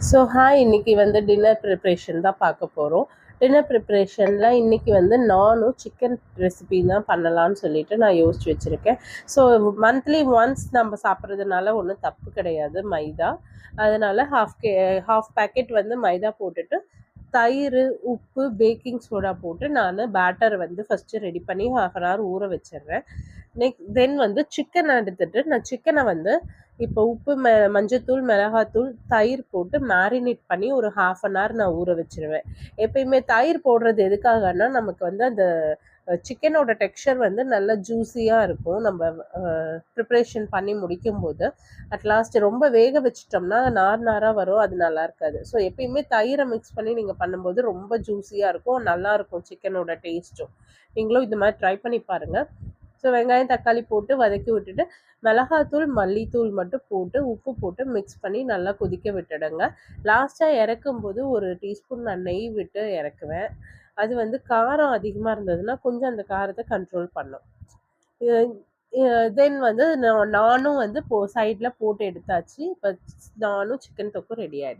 So hi, இன்னைக்கு வந்து dinner preparation தான் பார்க்க போகிறோம். டின்னர் ப்ரிப்ரேஷனில் இன்னைக்கு வந்து நானும் சிக்கன் ரெசிபி தான் பண்ணலான்னு சொல்லிட்டு நான் யோசிச்சு வச்சுருக்கேன். ஸோ மந்த்லி ஒன்ஸ் நம்ம சாப்பிட்றதுனால ஒன்றும் தப்பு கிடையாது மைதா. அதனால் ஹாஃப் பேக்கெட் வந்து மைதா போட்டுட்டு தயிர், உப்பு, பேக்கிங் சோடா போட்டு நான் பேட்டர் வந்து ஃபஸ்ட்டு ரெடி பண்ணி ஹாஃப் அன் ஹவர் ஊற வச்சிடுறேன். தென் வந்து சிக்கன் எடுத்துட்டு நான் சிக்கனை வந்து இப்போ உப்பு, மஞ்சத்தூள், மிளகாத்தூள், தயிர் போட்டு மேரினேட் பண்ணி ஒரு ஹாஃப் அன் ஹவர் நான் ஊற வச்சிருவேன். எப்பயுமே தயிர் போடுறது எதுக்காகன்னா, நமக்கு வந்து அந்த சிக்கனோட டெக்ஸ்சர் வந்து நல்லா ஜூஸியாக இருக்கும். நம்ம ப்ரிப்ரேஷன் பண்ணி முடிக்கும்போது அட்லாஸ்ட் ரொம்ப வேக வச்சிட்டோம்னா நார் நாராக வரும், அது நல்லா இருக்காது. ஸோ எப்பயுமே தயிரை மிக்ஸ் பண்ணி நீங்கள் பண்ணும்போது ரொம்ப ஜூஸியாக இருக்கும், நல்லாயிருக்கும் சிக்கனோட டேஸ்ட்டும். நீங்களும் இந்த மாதிரி ட்ரை பண்ணி பாருங்கள். ஸோ வெங்காயம், தக்காளி போட்டு வதக்கி விட்டுட்டு மிளகாத்தூள், மல்லித்தூள் மட்டும் போட்டு உப்பு போட்டு மிக்ஸ் பண்ணி நல்லா கொதிக்க விட்டுடுங்க. லாஸ்ட்டாக இறக்கும்போது ஒரு டீஸ்பூன் நான் நெய் விட்டு இறக்குவேன். அது வந்து காரம் அதிகமாக இருந்ததுன்னா கொஞ்சம் அந்த காரத்தை கண்ட்ரோல் பண்ணும். தென் வந்து நானும் வந்து சைடில் போட்டு எடுத்தாச்சு. இப்போ நானும் சிக்கன் தொக்கும் ரெடி ஆகிடுச்சு.